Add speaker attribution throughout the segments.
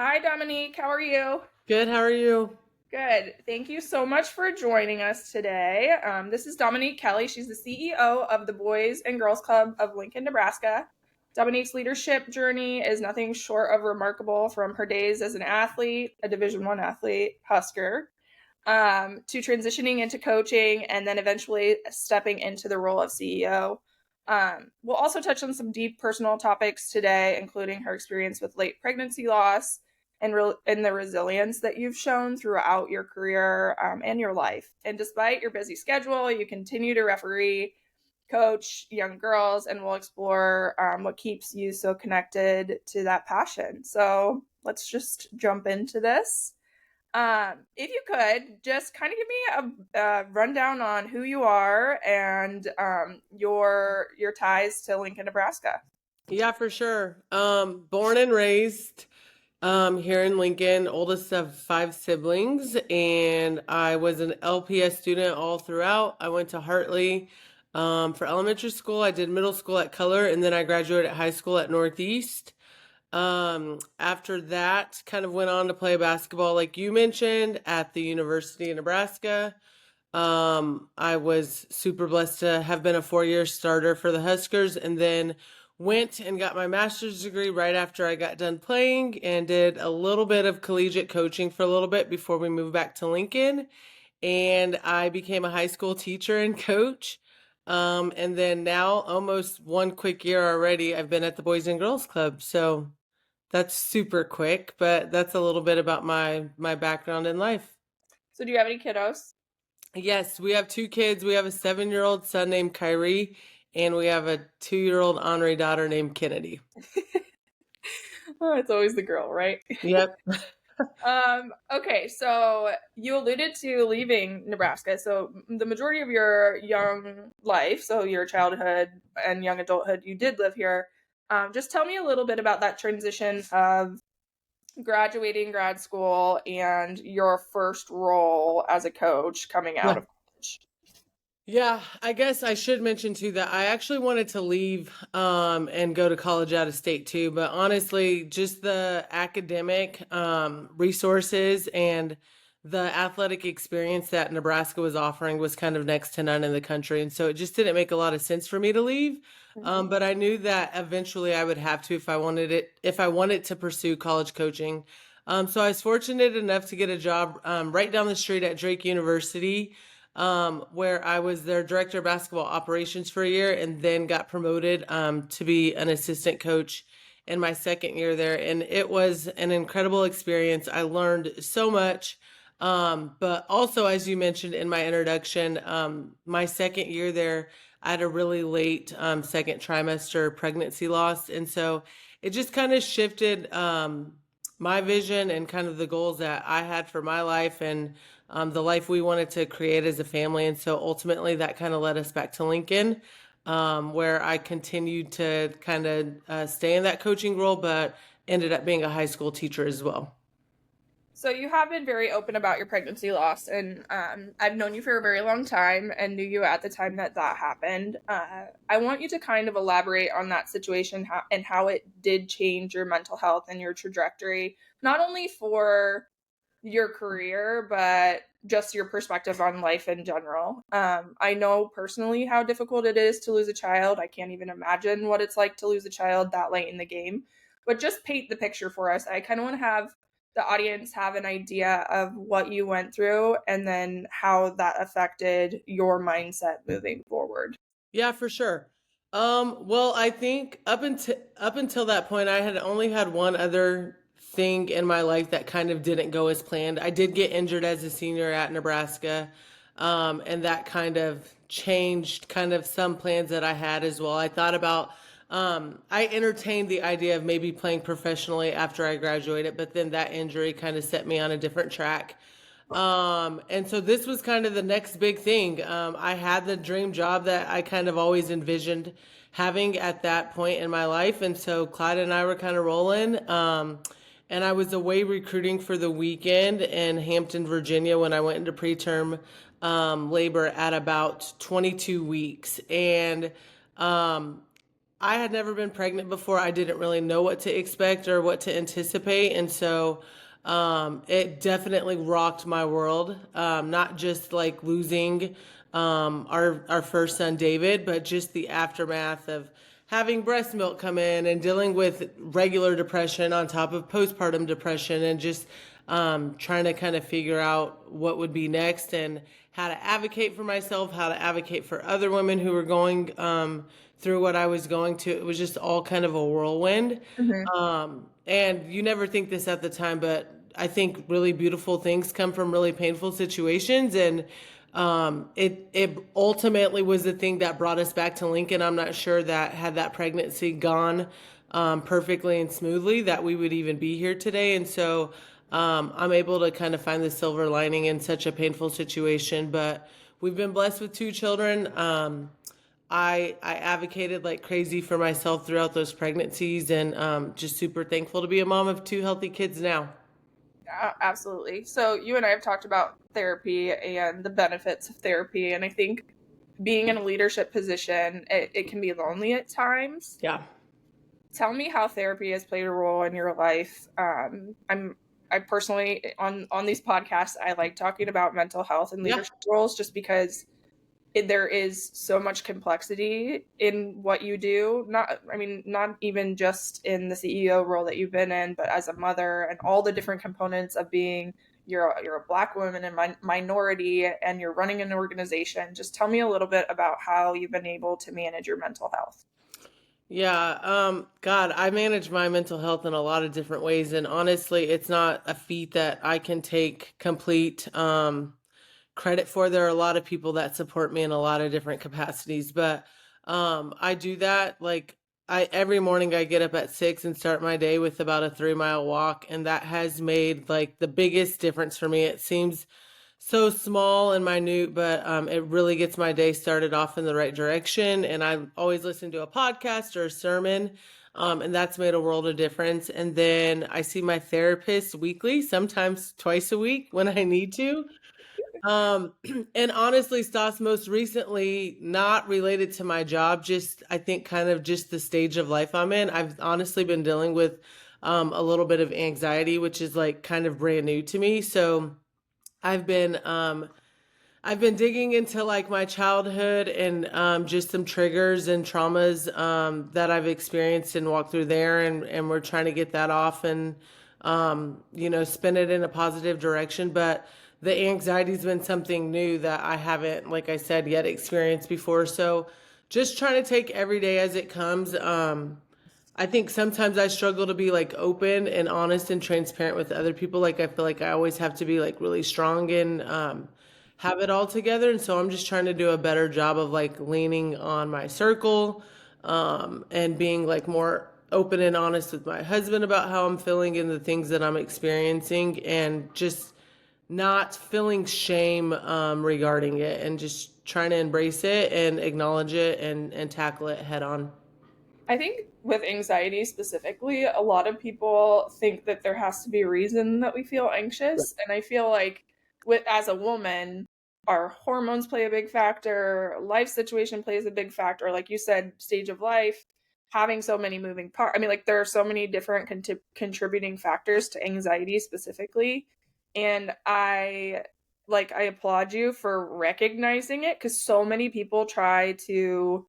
Speaker 1: Hi, Dominique. How are you?
Speaker 2: Good, how are you?
Speaker 1: Good. Thank you so much for joining us today. This is Dominique Kelley. She's the CEO of the Boys and Girls Club of Lincoln, Nebraska. Dominique's leadership journey is nothing short of remarkable, from her days as an athlete, a Division One athlete, Husker, to transitioning into coaching and then eventually stepping into the role of CEO. We'll also touch on some deep personal topics today, including her experience with late pregnancy loss and the resilience that you've shown throughout your career and your life. And despite your busy schedule, you continue to referee, coach young girls, and we'll explore what keeps you so connected to that passion. So let's just jump into this. If you could just kind of give me a rundown on who you are and your ties to Lincoln, Nebraska.
Speaker 2: Yeah, for sure. Born and raised here in Lincoln, oldest of five siblings, and I was an LPS student all throughout. I went to Hartley for elementary school. I did middle school at Color, and then I graduated high school at Northeast. After that, kind of went on to play basketball, like you mentioned, at the University of Nebraska. I was super blessed to have been a 4-year starter for the Huskers, and then went and got my master's degree right after I got done playing, and did a little bit of collegiate coaching for a little bit before we moved back to Lincoln. And I became a high school teacher and coach. And then now, almost one quick year already, I've been at the Boys and Girls Club. So that's super quick, but that's a little bit about my background in life.
Speaker 1: So, do you have any kiddos?
Speaker 2: Yes, we have two kids. We have a 7-year-old son named Kyrie, and we have a 2-year-old honorary daughter named Kennedy.
Speaker 1: Oh, it's always the girl, right?
Speaker 2: Yep.
Speaker 1: Okay, so you alluded to leaving Nebraska. So the majority of your young life, so your childhood and young adulthood, you did live here. Just tell me a little bit about that transition of graduating grad school and your first role as a coach coming out
Speaker 2: Yeah.
Speaker 1: of college.
Speaker 2: Yeah, I guess I should mention too that I actually wanted to leave and go to college out of state too, but honestly, just the academic resources and the athletic experience that Nebraska was offering was kind of next to none in the country, and so it just didn't make a lot of sense for me to leave.
Speaker 1: Mhm.
Speaker 2: But I knew that eventually I would have to if I wanted to pursue college coaching. So I was fortunate enough to get a job right down the street at Drake University, where I was their director of basketball operations for a year, and then got promoted to be an assistant coach in my second year there. And it was an incredible experience. I learned so much. But also, as you mentioned in my introduction, my second year there, I had a really late second trimester pregnancy loss. And so it just kind of shifted my vision and kind of the goals that I had for my life, and the life we wanted to create as a family. And so ultimately that kind of led us back to Lincoln, where I continued to kind of stay in that coaching role, but ended up being a high school teacher as well.
Speaker 1: So you have been very open about your pregnancy loss, and I've known you for a very long time and knew you at the time that that happened. I want you to kind of elaborate on that situation and how it did change your mental health and your trajectory, not only for your career, but just your perspective on life in general. I know personally how difficult it is to lose a child. I can't even imagine what it's like to lose a child that late in the game. But just paint the picture for us. I kind of want to have the audience have an idea of what you went through and then how that affected your mindset moving forward.
Speaker 2: Yeah, for sure. Well, I think up until that point, I had only had one other thing in my life that kind of didn't go as planned. I did get injured as a senior at Nebraska, and that kind of changed kind of some plans that I had as well. I thought about, I entertained the idea of maybe playing professionally after I graduated, but then that injury kind of set me on a different track. And so this was kind of the next big thing. I had the dream job that I kind of always envisioned having at that point in my life. And so Clyde and I were kind of rolling. And I was away recruiting for the weekend in Hampton, Virginia, when I went into preterm labor at about 22 weeks. And I had never been pregnant before. I didn't really know what to expect or what to anticipate. And so it definitely rocked my world. Not just like losing our first son, David, but just the aftermath of having breast milk come in and dealing with regular depression on top of postpartum depression and just trying to kind of figure out what would be next and how to advocate for myself, how to advocate for other women who were going through what I was going to. It was just all kind of a whirlwind.
Speaker 1: Hmm.
Speaker 2: And you never think this at the time, but I think really beautiful things come from really painful situations. And it ultimately was the thing that brought us back to Lincoln. I'm not sure that had that pregnancy gone perfectly and smoothly, that we would even be here today. And so I'm able to kind of find the silver lining in such a painful situation. But we've been blessed with two children. I advocated like crazy for myself throughout those pregnancies, and just super thankful to be a mom of two healthy kids now.
Speaker 1: Absolutely. So you and I have talked about therapy and the benefits of therapy, and I think being in a leadership position, it can be lonely at times.
Speaker 2: Yeah.
Speaker 1: Tell me how therapy has played a role in your life. I personally on these podcasts I like talking about mental health and
Speaker 2: Yeah.
Speaker 1: leadership roles just because there is so much complexity in what you do. Not even just in the CEO role that you've been in, but as a mother and all the different components of being you're a Black woman and minority, and you're running an organization. Just tell me a little bit about how you've been able to manage your mental health.
Speaker 2: Yeah, God, I manage my mental health in a lot of different ways, and honestly, it's not a feat that I can take complete credit for. There are a lot of people that support me in a lot of different capacities, but I do that like I every morning I get up at 6 and start my day with about a 3 mile walk, and that has made like the biggest difference for me. It seems so small and minute, but it really gets my day started off in the right direction. And I always listen to a podcast or a sermon, and that's made a world of difference. And then I see my therapist weekly, sometimes twice a week when I need to. Um, and honestly, Stas, most recently, not related to my job, just I think kind of just the stage of life I'm in. I've honestly been dealing with a little bit of anxiety, which is like kind of brand new to me. So I've been um I've been digging into like my childhood and just some triggers and traumas that I've experienced and walked through there, and we're trying to get that off and spin it in a positive direction. But the anxiety's been something new that I haven't, like I said, yet experienced before. So just trying to take every day as it comes. I think sometimes I struggle to be like open and honest and transparent with other people. Like I feel like I always have to be like really strong and have it all together. And so I'm just trying to do a better job of like leaning on my circle and being like more open and honest with my husband about how I'm feeling and the things that I'm experiencing, and just not feeling shame regarding it, and just trying to embrace it and acknowledge it and tackle it head on.
Speaker 1: I think with anxiety specifically, a lot of people think that there has to be a reason that we feel anxious. And I feel like as a woman, our hormones play a big factor, life situation plays a big factor. Like you said, stage of life, having so many moving parts. I mean, like there are so many different contributing factors to anxiety specifically. And I applaud you for recognizing it, because so many people try to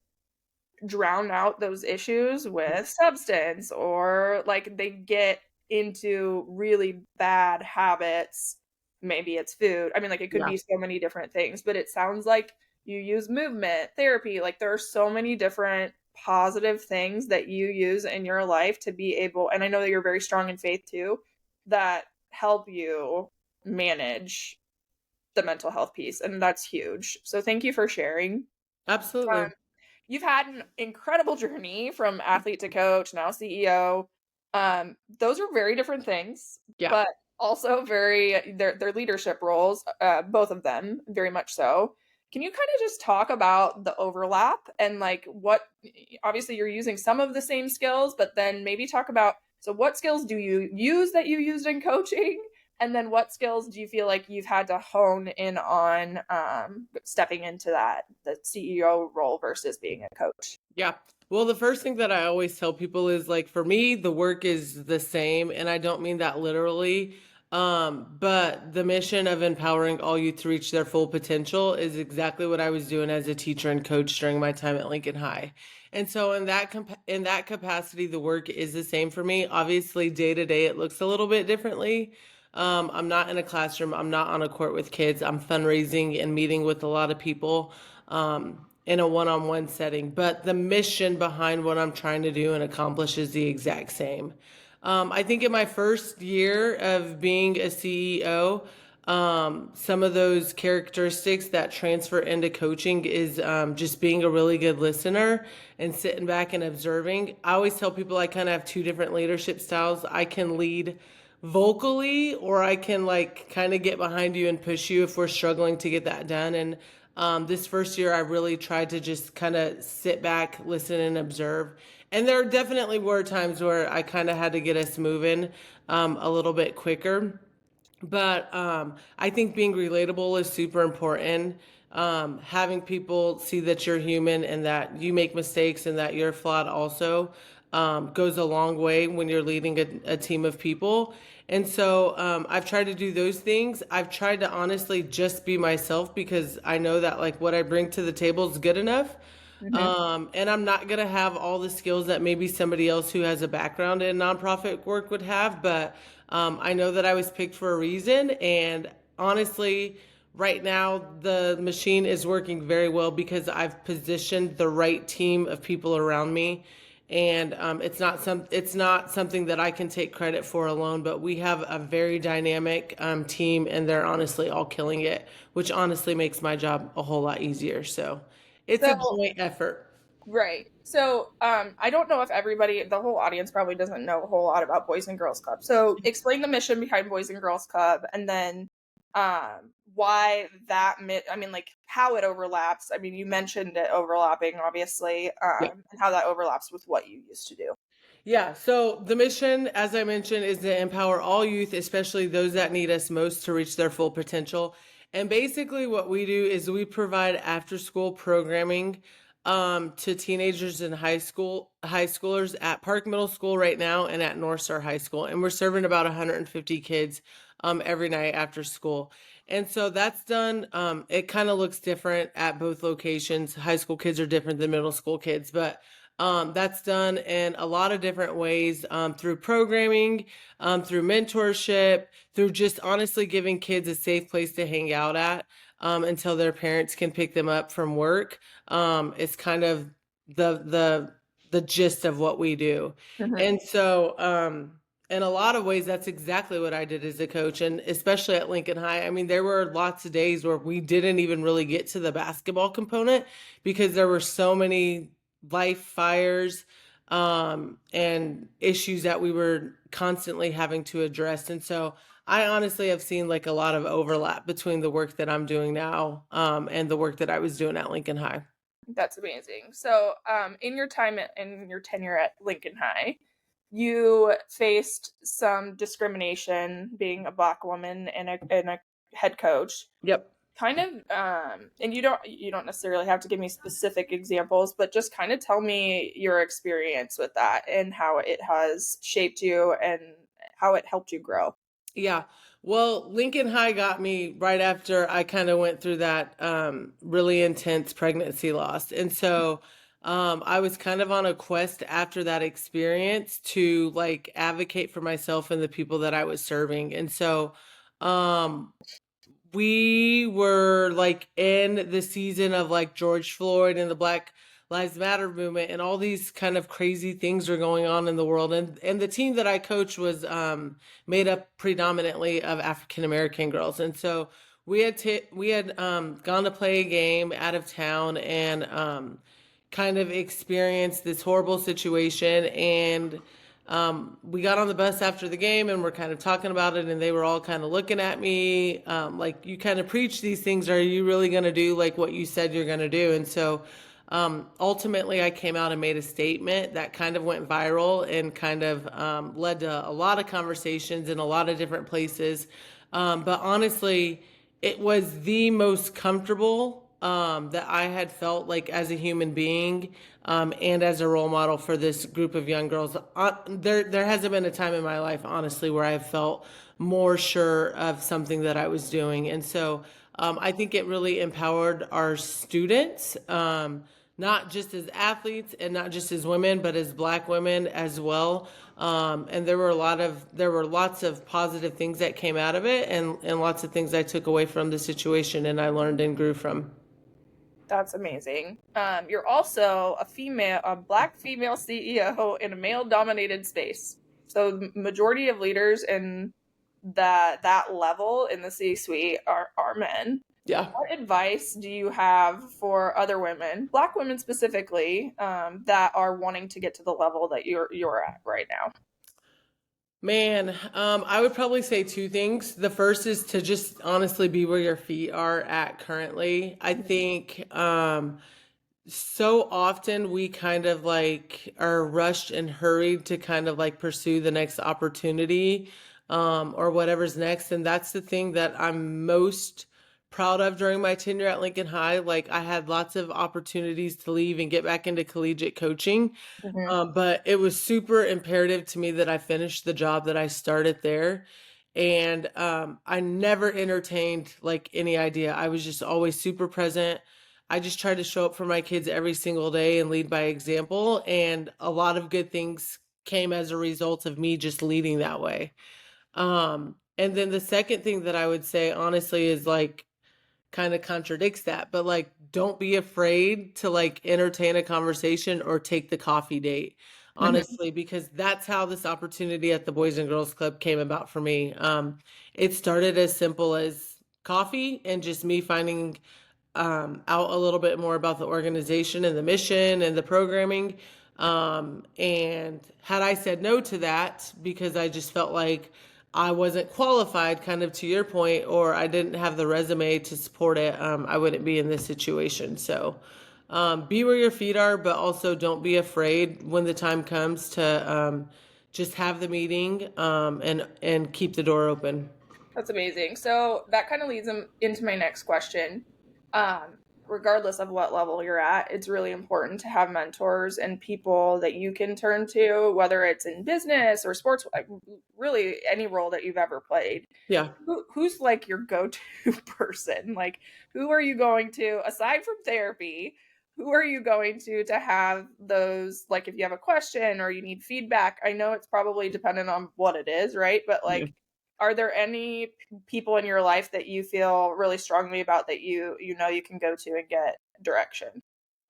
Speaker 1: drown out those issues with substance, or like they get into really bad habits. Maybe it's food. I mean, like it could
Speaker 2: Yeah,
Speaker 1: be so many different things, but it sounds like you use movement therapy. Like there are so many different positive things that you use in your life to be able, and I know that you're very strong in faith too, that help you manage the mental health piece. And that's huge. So thank you for sharing. Um,
Speaker 2: absolutely.
Speaker 1: you've had an incredible journey from athlete to coach, now CEO. Those are very different things,
Speaker 2: Yeah.
Speaker 1: but also they're leadership roles, both of them, very much so. Can you kind of just talk about the overlap and like what, obviously you're using some of the same skills, but then maybe talk about, so what skills do you use that you used in coaching? And then what skills do you feel like you've had to hone in on stepping into the CEO role versus being a coach?
Speaker 2: Yeah. Well, the first thing that I always tell people is like for me, the work is the same, and I don't mean that literally. But the mission of empowering all youth to reach their full potential is exactly what I was doing as a teacher and coach during my time at Lincoln High. And so in that capacity, the work is the same for me. Obviously, day to day, it looks a little bit differently. I'm not in a classroom. I'm not on a court with kids. I'm fundraising and meeting with a lot of people. In a one-on-one setting, but the mission behind what I'm trying to do and accomplish is the exact same. I think in my first year of being a CEO, some of those characteristics that transfer into coaching is just being a really good listener and sitting back and observing. I always tell people I kind of have two different leadership styles. I can lead vocally, or I can like kind of get behind you and push you if we're struggling to get that done. And this first year, I really tried to just kind of sit back, listen, and observe. And there definitely were times where I kind of had to get us moving a little bit quicker. But I think being relatable is super important. Having people see that you're human and that you make mistakes and that you're flawed also goes a long way when you're leading a team of people. And so I've tried to do those things. I've tried to honestly just be myself because I know that like what I bring to the table is good enough.
Speaker 1: Hmm.
Speaker 2: And I'm not going to have all the skills that maybe somebody else who has a background in nonprofit work would have, but I know that I was picked for a reason. And honestly, right now, the machine is working very well because I've positioned the right team of people around me. And it's not something that I can take credit for alone, but we have a very dynamic team, and they're honestly all killing it, which honestly makes my job a whole lot easier. So it's a
Speaker 1: So,
Speaker 2: joint effort.
Speaker 1: right. So, I don't know if everybody, the whole audience probably doesn't know a whole lot about Boys and Girls Club. So, explain the mission behind Boys and Girls Club, and then, why I mean, like how it overlaps. I mean, you mentioned it overlapping, obviously,
Speaker 2: Yeah.
Speaker 1: and how that overlaps with what you used to do.
Speaker 2: Yeah, so the mission, as I mentioned, is to empower all youth, especially those that need us most, to reach their full potential. And basically, what we do is we provide after school programming to teenagers and high schoolers at Park Middle School right now and at North Star High School. And we're serving about 150 kids every night after school. And so that's done. It kind of looks different at both locations. High school kids are different than middle school kids, but that's done in a lot of different ways through programming, through mentorship, through just honestly giving kids a safe place to hang out at until their parents can pick them up from work. It's kind of the gist of what we do,
Speaker 1: Hmm.
Speaker 2: and so in a lot of ways, that's exactly what I did as a coach, and especially at Lincoln High. I mean, there were lots of days where we didn't even really get to the basketball component because there were so many life fires and issues that we were constantly having to address. And so I honestly have seen like a lot of overlap between the work that I'm doing now and the work that I was doing at Lincoln High.
Speaker 1: That's amazing. So, in your in your tenure at Lincoln High, you faced some discrimination being a Black woman and a head coach.
Speaker 2: Yep.
Speaker 1: Kind of, and you don't necessarily have to give me specific examples, but just kind of tell me your experience with that and how it has shaped you and how it helped you grow.
Speaker 2: Yeah. Well, Lincoln High got me right after I kind of went through that really intense pregnancy loss. And so I was kind of on a quest after that experience to like advocate for myself and the people that I was serving. And so um, we were like in the season of like George Floyd and the Black Lives Matter movement and all these kind of crazy things are going on in the world. And the team that I coached was made up predominantly of African American girls. And so we had gone to play a game out of town and kind of experienced this horrible situation. And we got on the bus after the game and we're kind of talking about it, and they were all kind of looking at me like, you kind of preach these things. Are you really going to do like what you said you're going to do? And so ultimately, I came out and made a statement that kind of went viral and kind of led to a lot of conversations in a lot of different places. But honestly, it was the most comfortable that I had felt like as a human being, and as a role model for this group of young girls. There hasn't been a time in my life, honestly, where I felt more sure of something that I was doing. And so I think it really empowered our students, not just as athletes and not just as women, but as Black women as well. And there were lots of positive things that came out of it, and lots of things I took away from the situation and I learned and grew from.
Speaker 1: That's amazing. You're also a Black female CEO in a male-dominated space. So the majority of leaders in that level in the C-suite are men.
Speaker 2: Yeah.
Speaker 1: What advice do you have for other women, Black women specifically, that are wanting to get to the level that you're at right now?
Speaker 2: Man, I would probably say two things. The first is to just honestly be where your feet are at currently. I think so often we kind of like are rushed and hurried to kind of like pursue the next opportunity, or whatever's next. And that's the thing that I'm most proud of during my tenure at Lincoln High. Like I had lots of opportunities to leave and get back into collegiate coaching.
Speaker 1: Mm-hmm.
Speaker 2: But it was super imperative to me that I finish the job that I started there. And I never entertained like any idea. I was just always super present. I just tried to show up for my kids every single day and lead by example. And a lot of good things came as a result of me just leading that way. And then the second thing that I would say, honestly, is like kind of contradicts that, but like don't be afraid to like entertain a conversation or take the coffee date, honestly, because that's how this opportunity at the Boys and Girls Club came about for me. It started as simple as coffee and just me finding out a little bit more about the organization and the mission and the programming. And had I said no to that because I just felt like I wasn't qualified, kind of to your point, or I didn't have the resume to support it, I wouldn't be in this situation. So be where your feet are, but also don't be afraid when the time comes to just have the meeting, and keep the door open.
Speaker 1: That's amazing. So that kind of leads into my next question. Um, Regardless of what level you're at, it's really important to have mentors and people that you can turn to, whether it's in business or sports, like really any role that you've ever played.
Speaker 2: Yeah.
Speaker 1: Who's like your go-to person? Like, who are you going to, aside from therapy, who are you going to have those, like, if you have a question or you need feedback? I know it's probably dependent on what it is, right? But
Speaker 2: Yeah.
Speaker 1: like, are there any people in your life that you feel really strongly about that you know you can go to and get direction?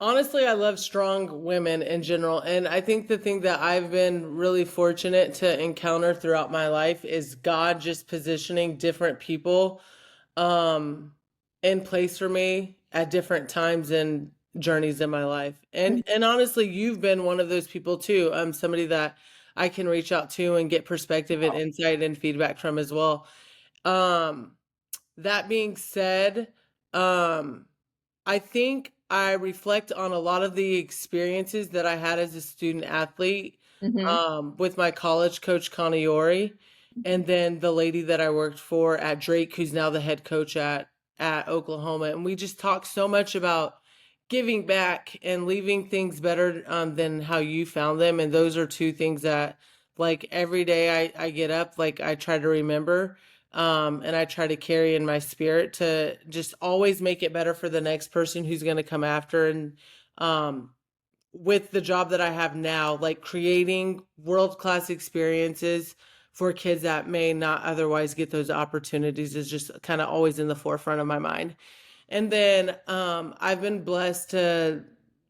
Speaker 2: Honestly, I love strong women in general. And I think the thing that I've been really fortunate to encounter throughout my life is God just positioning different people um, in place for me at different times and journeys in my life. And honestly, you've been one of those people too. Somebody that I can reach out to and get perspective and insight and feedback from as well. Um, that being said, um, I think I reflect on a lot of the experiences that I had as a student athlete,
Speaker 1: Mm-hmm.
Speaker 2: with my college coach, Connie Ori, and then the lady that I worked for at Drake, who's now the head coach at Oklahoma. And we just talked so much about giving back and leaving things better, than how you found them. And those are two things that, like, every day I get up, like, I try to remember, and I try to carry in my spirit to just always make it better for the next person who's going to come after. And um, with the job that I have now, like creating world class experiences for kids that may not otherwise get those opportunities is just kind of always in the forefront of my mind. And then I've been blessed to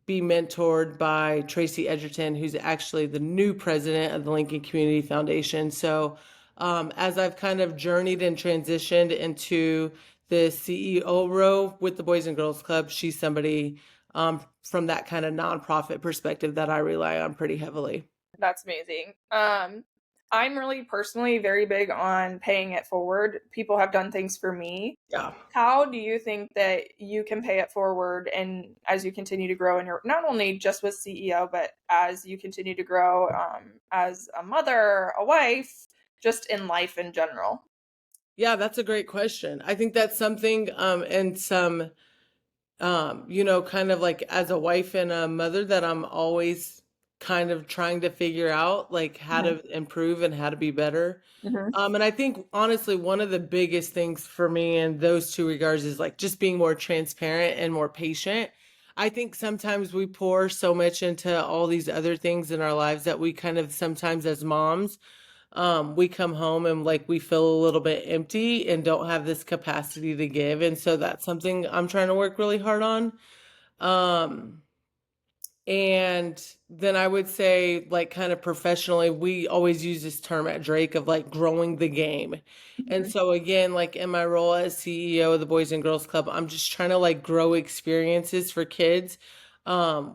Speaker 2: be mentored by Tracy Edgerton, who's actually the new president of the Lincoln Community Foundation. So as I've kind of journeyed and transitioned into the CEO role with the Boys and Girls Club, she's somebody from that kind of nonprofit perspective that I rely on pretty heavily.
Speaker 1: That's amazing. I'm really personally very big on paying it forward. People have done things for me.
Speaker 2: Yeah.
Speaker 1: How do you think that you can pay it forward, and as you continue to grow in your, not only just with CEO, but as you continue to grow as a mother, a wife, just in life in general?
Speaker 2: Yeah, that's a great question. I think that's something, and some kind of like as a wife and a mother that I'm always kind of trying to figure out like how
Speaker 1: Mhm.
Speaker 2: to improve and how to be better.
Speaker 1: Mhm.
Speaker 2: And I think honestly, one of the biggest things for me in those two regards is like just being more transparent and more patient. I think sometimes we pour so much into all these other things in our lives that we kind of sometimes as moms, we come home and like we feel a little bit empty and don't have this capacity to give. And so that's something I'm trying to work really hard on. Um, and then I would say, like, kind of professionally, we always use this term at Drake of like growing the game. And
Speaker 1: Mhm.
Speaker 2: so, again, like in my role as CEO of the Boys and Girls Club, I'm just trying to like grow experiences for kids.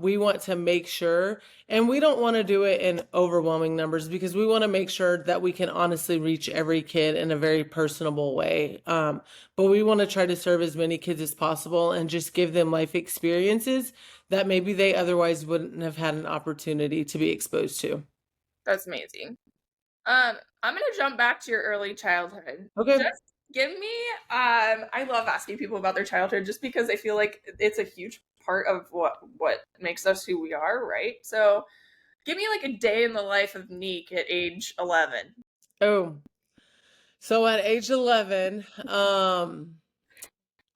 Speaker 2: We want to make sure, and we don't want to do it in overwhelming numbers because we want to make sure that we can honestly reach every kid in a very personable way. But we want to try to serve as many kids as possible and just give them life experiences that maybe they otherwise wouldn't have had an opportunity to be exposed to.
Speaker 1: That's amazing. I'm gonna jump back to your early childhood.
Speaker 2: Okay.
Speaker 1: Just give me I love asking people about their childhood just because I feel like it's a huge part of what makes us who we are, right? So give me like a day in the life of Neek at age 11.
Speaker 2: Oh, so at age 11,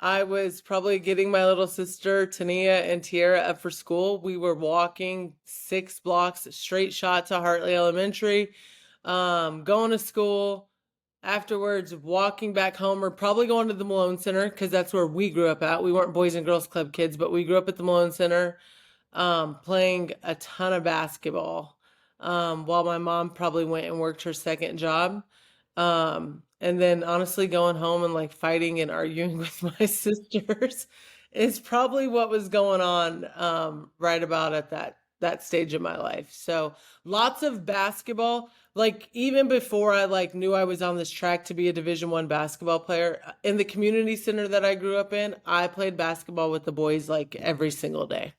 Speaker 2: I was probably getting my little sister Tania and Tiara up for school. We were walking 6 blocks straight shot to Hartley Elementary, going to school. Afterwards, walking back home, or probably going to the Malone Center because that's where we grew up at. We weren't Boys and Girls Club kids, but we grew up at the Malone Center, playing a ton of basketball, while my mom probably went and worked her second job. And then honestly going home and like fighting and arguing with my sisters is probably what was going on right about at that stage of my life. So lots of basketball. Like even before I like knew I was on this track to be a Division 1 basketball player, in the community center that I grew up in, I played basketball with the boys like every single day.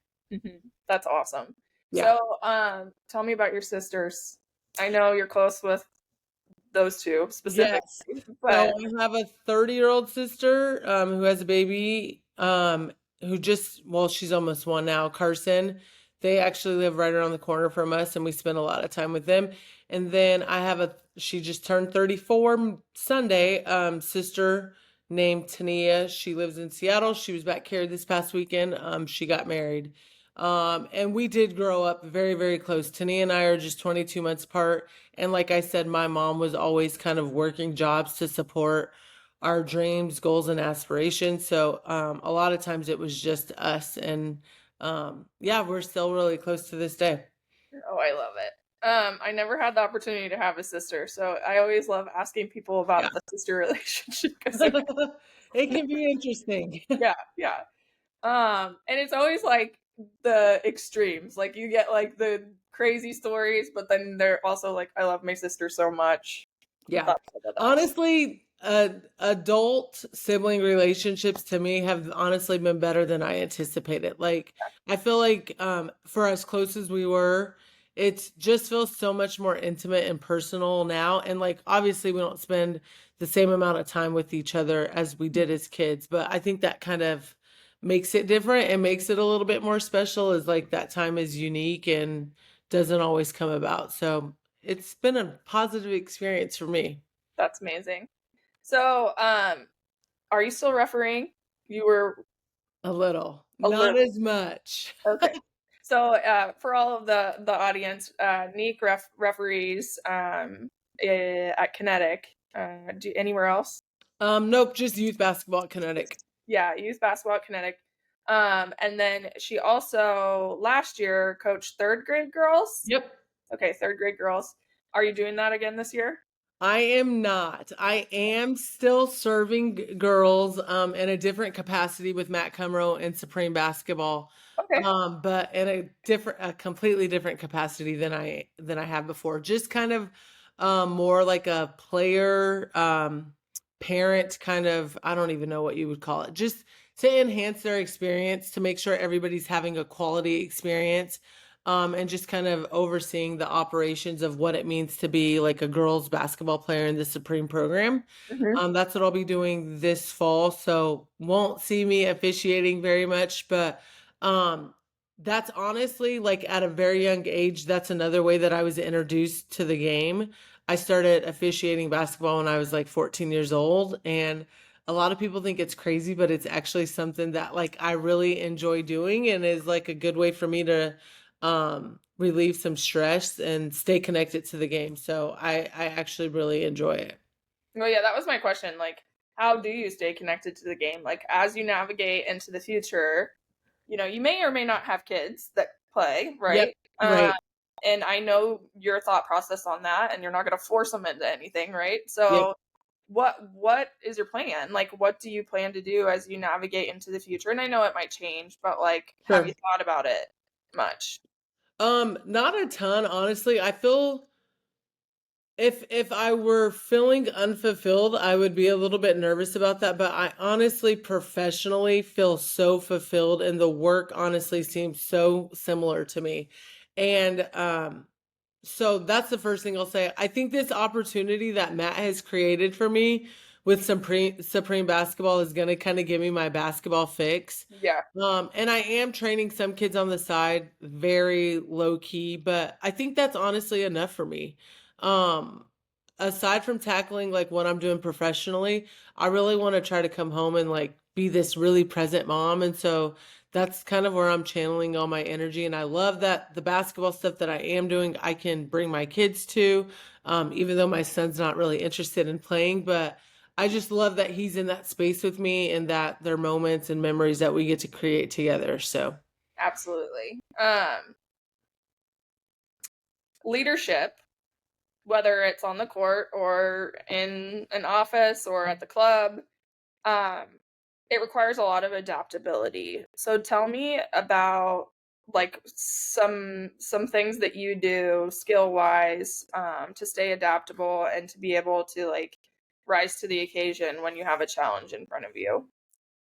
Speaker 1: That's awesome.
Speaker 2: Yeah.
Speaker 1: So, tell me about your sisters. I know you're close with those two
Speaker 2: Yes.
Speaker 1: specifically,
Speaker 2: So
Speaker 1: but
Speaker 2: I have a 30-year-old sister who has a baby, who just, well, she's almost one now, Carson. They actually live right around the corner from us, and we spend a lot of time with them. And then I have she just turned 34 Sunday, sister named Tania. She lives in Seattle. She was back here this past weekend. She got married. And we did grow up very, very close. Tania and I are just 22 months apart. And like I said, my mom was always kind of working jobs to support our dreams, goals, and aspirations. So a lot of times it was just us. And yeah, we're still really close to this day.
Speaker 1: oh, I love it. I never had the opportunity to have a sister, so I always love asking people
Speaker 2: Yeah.
Speaker 1: about the sister relationship because
Speaker 2: It can be interesting.
Speaker 1: yeah, yeah. And it's always like the extremes. Like you get like the crazy stories, but then they're also like, I love my sister so much.
Speaker 2: Yeah.
Speaker 1: That's the best.
Speaker 2: Honestly, adult sibling relationships to me have honestly been better than I anticipated. Like, I feel like for as close as we were, it just feels so much more intimate and personal now. And like, obviously, we don't spend the same amount of time with each other as we did as kids, but I think that kind of makes it different and makes it a little bit more special, is like that time is unique and doesn't always come about. So it's been a positive experience for me.
Speaker 1: That's amazing. So, are you still refereeing? You were
Speaker 2: A little,
Speaker 1: a
Speaker 2: not
Speaker 1: little.
Speaker 2: as much.
Speaker 1: Okay. So, for all of the audience, Neek referees at Kinetic. Do anywhere else?
Speaker 2: Nope, just youth basketball at Kinetic.
Speaker 1: Yeah, youth basketball at Kinetic. And then she also last year coached third grade girls.
Speaker 2: Yep.
Speaker 1: Okay, third grade girls. Are you doing that again this year?
Speaker 2: I am not. I am still serving girls in a different capacity with Matt Cumro and Supreme Basketball.
Speaker 1: Okay.
Speaker 2: But in a completely different capacity than I have before. Just kind of more like a player parent kind of, I don't even know what you would call it. Just to enhance their experience, to make sure everybody's having a quality experience. and just kind of overseeing the operations of what it means to be like a girls basketball player in the Supreme program.
Speaker 1: Hmm.
Speaker 2: That's what I'll be doing this fall. So won't see me officiating very much, but um, that's honestly like at a very young age. That's another way that I was introduced to the game. I started officiating basketball when I was like 14 years old, and a lot of people think it's crazy, but it's actually something that like I really enjoy doing and is like a good way for me to relieve some stress and stay connected to the game. So I actually really enjoy it.
Speaker 1: Well, yeah, that was my question. Like, how do you stay connected to the game? Like, as you navigate into the future, you may or may not have kids that play,
Speaker 2: Yep.
Speaker 1: right?
Speaker 2: Right.
Speaker 1: And I know your thought process on that, and you're not going to force them into anything, right?
Speaker 2: Yep.
Speaker 1: So, what is your plan? Like, what do you plan to do as you navigate into the future? And I know it might change, but like, have you
Speaker 2: Sure.
Speaker 1: thought about it much?
Speaker 2: Not a ton, honestly. I feel if I were feeling unfulfilled, I would be a little bit nervous about that, but I honestly professionally feel so fulfilled and the work honestly seems so similar to me. And so that's the first thing I'll say. I think this opportunity that Matt has created for me with Supreme Basketball is going to kind of give me my basketball fix.
Speaker 1: Yeah,
Speaker 2: And I am training some kids on the side, very low key, but I think that's honestly enough for me. Um, Aside from tackling like what I'm doing professionally, I really want to try to come home and like be this really present mom. And so that's kind of where I'm channeling all my energy. And I love that the basketball stuff that I am doing, I can bring my kids to, even though my son's not really interested in playing, but I just love that he's in that space with me and that they're moments and memories that we get to create together. So,
Speaker 1: absolutely. Leadership, whether it's on the court or in an office or at the club, um, it requires a lot of adaptability. So tell me about like some things that you do skill wise, to stay adaptable and to be able to like rise to the occasion when you have a challenge in front of you.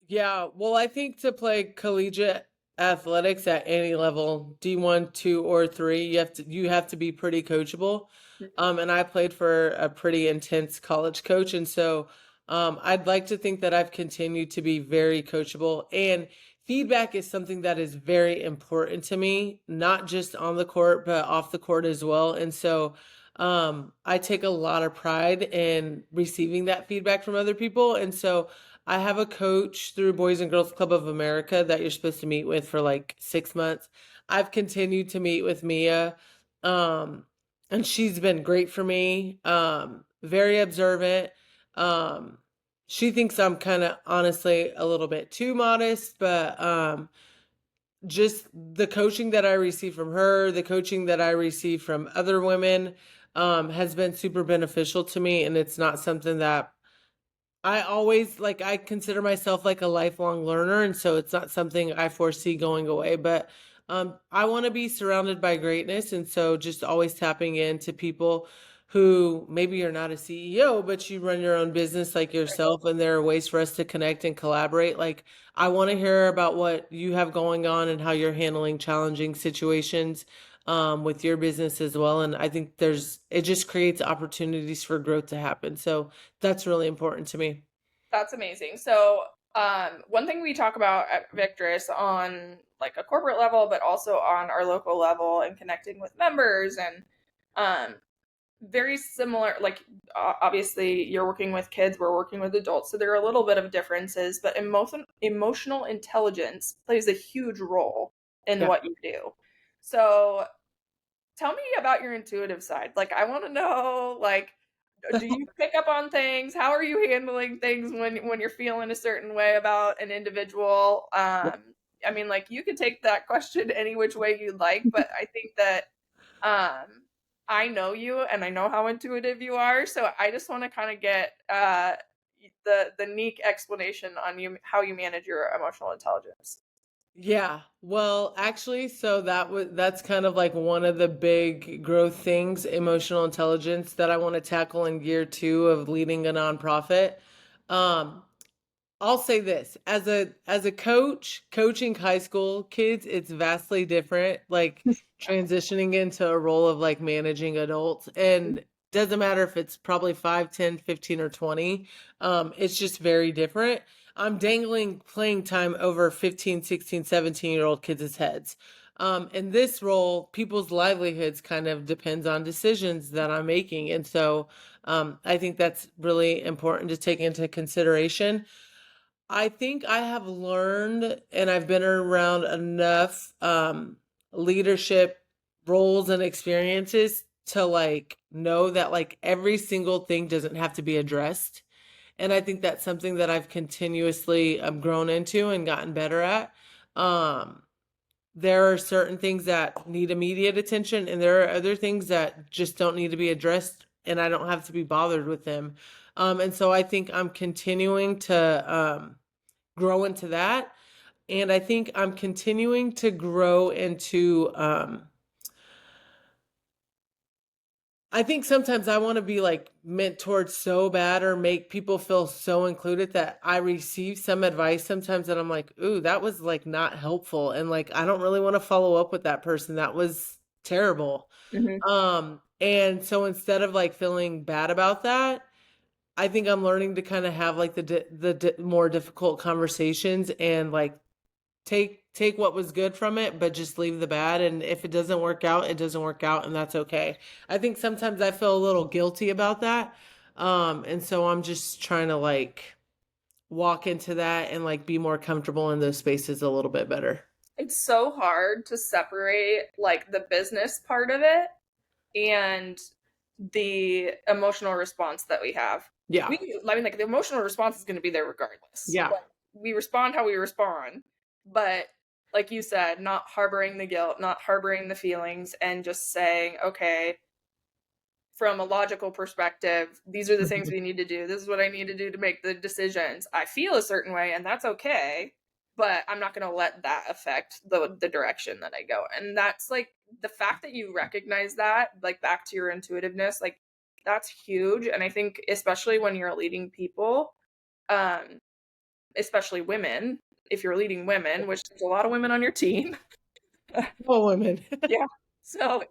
Speaker 2: yeah, well, I think to play collegiate athletics at any level, D1, 2, or 3, you have to be pretty coachable. And I played for a pretty intense college coach, and so I'd like to think that I've continued to be very coachable. And feedback is something that is very important to me, not just on the court, but off the court as well. And so I take a lot of pride in receiving that feedback from other people. And so I have a coach through Boys and Girls Club of America that you're supposed to meet with for like 6 months. I've continued to meet with Mia, um, and she's been great for me. Very observant. Um, she thinks I'm kind of honestly a little bit too modest, but just the coaching that I receive from her, the coaching that I receive from other women, has been super beneficial to me, and it's not something that I always like I consider myself like a lifelong learner, and so it's not something I foresee going away, but I want to be surrounded by greatness, and so just always tapping into people who maybe you're not a CEO, but you run your own business like yourself, and there are ways for us to connect and collaborate. Like I want to hear about what you have going on and how you're handling challenging situations with your business as well. And I think it just creates opportunities for growth to happen. So that's really important to me.
Speaker 1: That's amazing. So, one thing we talk about at Victress on like a corporate level, but also on our local level and connecting with members and um, very similar. Like, obviously, you're working with kids, we're working with adults, so there are a little bit of differences, but emotional intelligence plays a huge role in
Speaker 2: Yeah.
Speaker 1: what you do. So, tell me about your intuitive side. Like, I want to know, like, do you pick up on things? How are you handling things when you're feeling a certain way about an individual? I mean, like, you could take that question any which way you'd like, but I think that um, I know you and I know how intuitive you are, so I just want to kind of get the unique explanation on you how you manage your emotional intelligence.
Speaker 2: Yeah. Well, actually, so that's kind of like one of the big growth things, emotional intelligence that I want to tackle in year 2 of leading a nonprofit. Um, I'll say this as a coach, coaching high school kids, it's vastly different. Like transitioning into a role of like managing adults, and doesn't matter if it's probably 5, 10, 15, or 20. It's just very different. I'm dangling playing time over 15, 16, 17-year-old kids' heads. In this role, people's livelihoods kind of depends on decisions that I'm making. And so I think that's really important to take into consideration. I think I have learned and I've been around enough leadership roles and experiences to like know that like every single thing doesn't have to be addressed. And I think that's something that I've continuously grown into and gotten better at. Um, there are certain things that need immediate attention, and there are other things that just don't need to be addressed, and I don't have to be bothered with them. And so I think I'm continuing to grow into that. And I think I'm continuing to grow into, I think sometimes I want to be like mentored so bad or make people feel so included that I receive some advice sometimes that I'm like, ooh, that was like not helpful. And like, I don't really want to follow up with that person. That was terrible.
Speaker 1: Hmm.
Speaker 2: And so instead of like feeling bad about that, I think I'm learning to kind of have like the more difficult conversations and like take what was good from it, but just leave the bad. And if it doesn't work out, it doesn't work out, and that's okay. I think sometimes I feel a little guilty about that. And so I'm just trying to like walk into that and like be more comfortable in those spaces a little bit better.
Speaker 1: It's so hard to separate like the business part of it and the emotional response that we have.
Speaker 2: Yeah.
Speaker 1: I mean, like the emotional response is going to be there regardless.
Speaker 2: Yeah.
Speaker 1: Like, we respond how we respond, but like you said, not harboring the guilt, not harboring the feelings, and just saying, okay, from a logical perspective, these are the things we need to do. This is what I need to do to make the decisions. I feel a certain way, and that's okay, but I'm not going to let that affect the direction that I go. And that's like the fact that you recognize that, like back to your intuitiveness, like that's huge. And I think especially when you're leading people, um, especially women, if you're leading women, which there's a lot of women on your team,
Speaker 2: Well, women.
Speaker 1: yeah. So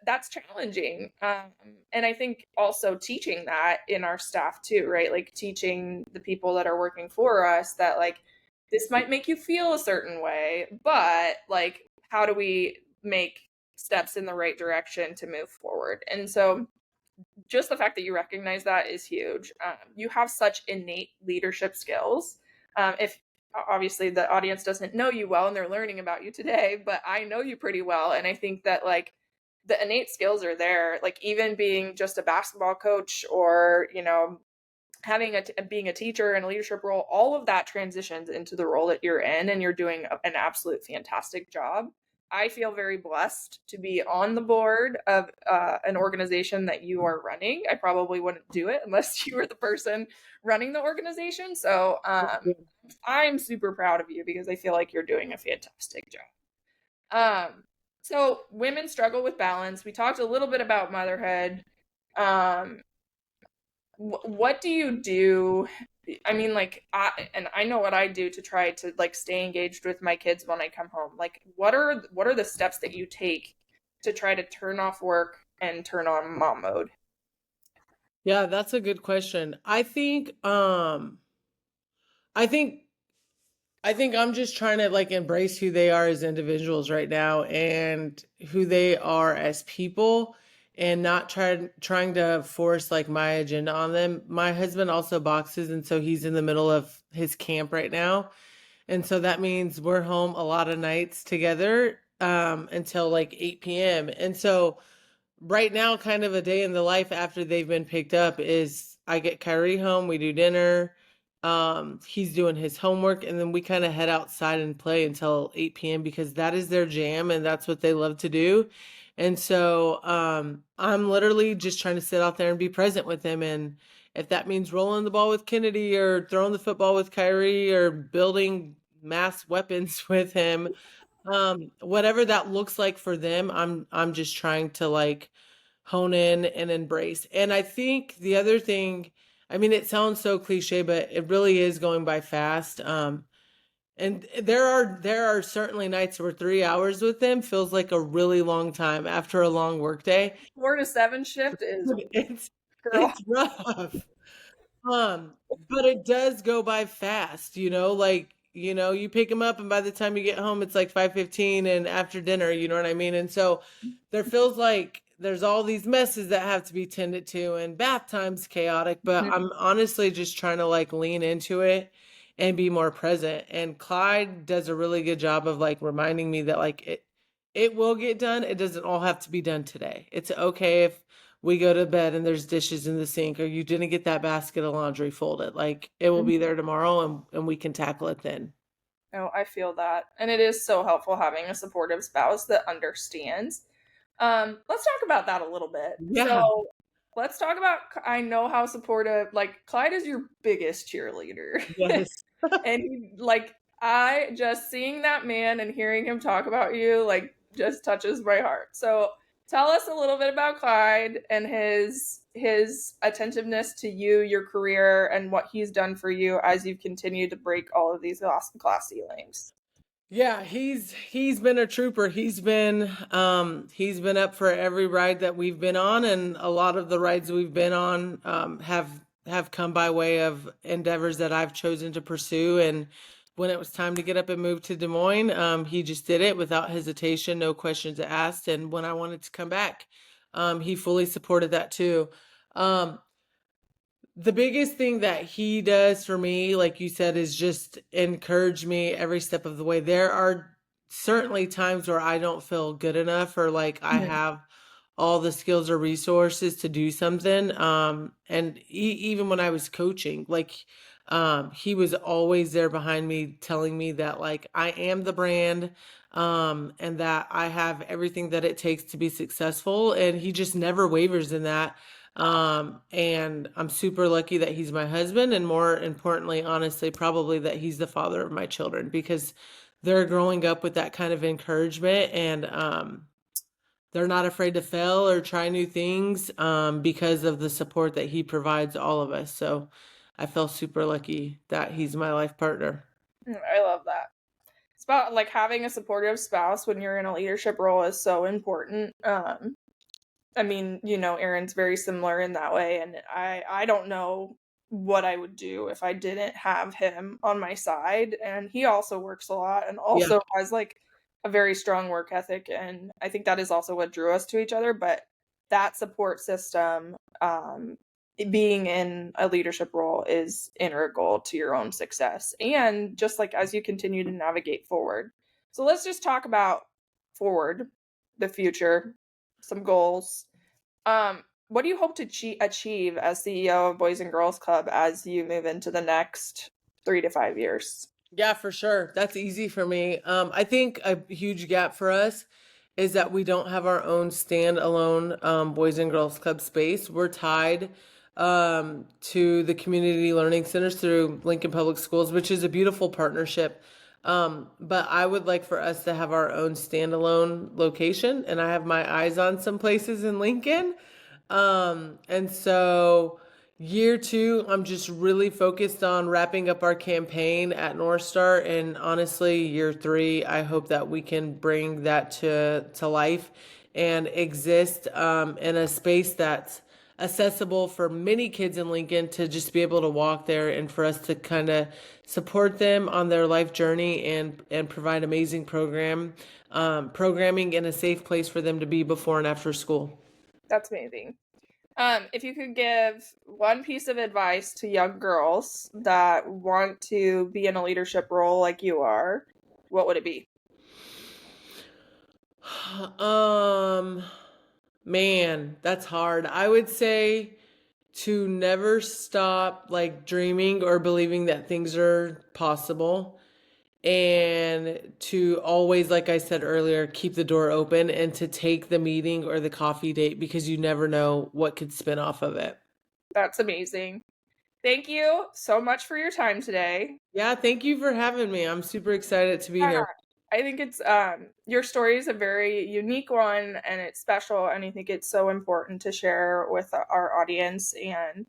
Speaker 1: that's challenging. And I think also teaching that in our staff too, right? Like teaching the people that are working for us that like this might make you feel a certain way, but like how do we make steps in the right direction to move forward? And so just the fact that you recognize that is huge. You have such innate leadership skills. If obviously the audience doesn't know you well and they're learning about you today, but I know you pretty well, and I think that like the innate skills are there. Like even being just a basketball coach, or having being a teacher in a leadership role, all of that transitions into the role that you're in, and you're doing an absolute fantastic job. I feel very blessed to be on the board of an organization that you are running. I probably wouldn't do it unless you were the person running the organization. So I'm super proud of you because I feel like you're doing a fantastic job. So women struggle with balance. We talked a little bit about motherhood. Um, what do you do? I mean, like, I know what I do to try to like stay engaged with my kids when I come home. Like, what are the steps that you take to try to turn off work and turn on mom mode?
Speaker 2: Yeah, that's a good question. I think I think I'm just trying to like embrace who they are as individuals right now and who they are as people, and not trying to force like my agenda on them. My husband also boxes, and so he's in the middle of his camp right now. And so that means we're home a lot of nights together until like 8 p.m. And so right now, kind of a day in the life after they've been picked up is I get Kyrie home, we do dinner, he's doing his homework, and then we kind of head outside and play until 8 p.m. because that is their jam and that's what they love to do. And so I'm literally just trying to sit out there and be present with him. And if that means rolling the ball with Kennedy or throwing the football with Kyrie or building mass weapons with him, whatever that looks like for them, I'm just trying to like hone in and embrace. And I think the other thing I mean, it sounds so cliche, but it really is going by fast. And there are certainly nights where 3 hours with them feels like a really long time after a long workday.
Speaker 1: 4 to 7 shift is
Speaker 2: It's
Speaker 1: girl.
Speaker 2: it's rough. Um, but it does go by fast, like, you pick them up and by the time you get home, it's like 5:15 and after dinner, you know what I mean? And so there feels like there's all these messes that have to be tended to and bath time's chaotic, but I'm honestly just trying to like lean into it and be more present. And Clyde does a really good job of like reminding me that like it will get done. It doesn't all have to be done today. It's okay if we go to bed and there's dishes in the sink or you didn't get that basket of laundry folded. Like it will be there tomorrow and we can tackle it then.
Speaker 1: Oh, I feel that. And it is so helpful having a supportive spouse that understands. Let's talk about that a little bit.
Speaker 2: Yeah.
Speaker 1: So let's talk about, I know how supportive, like Clyde is your biggest cheerleader.
Speaker 2: Yes.
Speaker 1: And like, I just seeing that man and hearing him talk about you, like, just touches my heart. So tell us a little bit about Clyde and his attentiveness to you, your career, and what he's done for you as you've continued to break all of these glass ceilings.
Speaker 2: Yeah, he's been a trooper. He's been up for every ride that we've been on, and a lot of the rides we've been on have come by way of endeavors that I've chosen to pursue. And when it was time to get up and move to Des Moines, he just did it without hesitation, no questions asked. And when I wanted to come back, he fully supported that too. Um, the biggest thing that he does for me, like you said, is just encourage me every step of the way. There are certainly times where I don't feel good enough or like I
Speaker 1: Mhm.
Speaker 2: have all the skills or resources to do something. And even when I was coaching, like, he was always there behind me telling me that like I am the brand, and that I have everything that it takes to be successful. And he just never wavers in that. And I'm super lucky that he's my husband, and more importantly, honestly, probably that he's the father of my children because they're growing up with that kind of encouragement. And they're not afraid to fail or try new things, because of the support that he provides all of us. So I feel super lucky that he's my life partner.
Speaker 1: I love that. It's about like having a supportive spouse when you're in a leadership role is so important. I mean, Aaron's very similar in that way, and I don't know what I would do if I didn't have him on my side. And he also works a lot and
Speaker 2: Yeah.
Speaker 1: also has like a very strong work ethic, and I think that is also what drew us to each other. But that support system, being in a leadership role is integral to your own success, and just like as you continue to navigate forward. So let's just talk about forward, the future, some goals. What do you hope to achieve as CEO of Boys and Girls Club as you move into the next 3 to 5 years?
Speaker 2: Yeah, for sure. That's easy for me. I think a huge gap for us is that we don't have our own standalone Boys and Girls Club space. We're tied to the community learning centers through Lincoln Public Schools, which is a beautiful partnership. But I would like for us to have our own standalone location, and I have my eyes on some places in Lincoln. And so year two, I'm just really focused on wrapping up our campaign at North Star. And honestly, year three, I hope that we can bring that to life and exist in a space that's accessible for many kids in Lincoln to just be able to walk there and for us to kind of support them on their life journey and provide amazing programming in a safe place for them to be before and after school.
Speaker 1: That's amazing. If you could give one piece of advice to young girls that want to be in a leadership role like you are, what would it be?
Speaker 2: Um, Man, that's hard. I would say to never stop like dreaming or believing that things are possible, and to always, like I said earlier, keep the door open and to take the meeting or the coffee date because you never know what could spin off of it.
Speaker 1: That's amazing. Thank you so much for your time today.
Speaker 2: Yeah, thank you for having me. I'm super excited to be
Speaker 1: Yeah,
Speaker 2: here.
Speaker 1: I think it's your story is a very unique one and it's special, and I think it's so important to share with our audience. And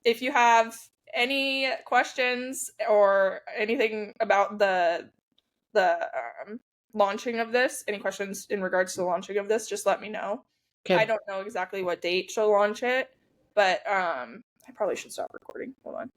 Speaker 1: if you have any questions or anything about the launching of this, any questions in regards to the launching of this, just let me know. I
Speaker 2: Okay.
Speaker 1: don't know exactly what date she'll launch it, but I probably should stop recording. Hold on.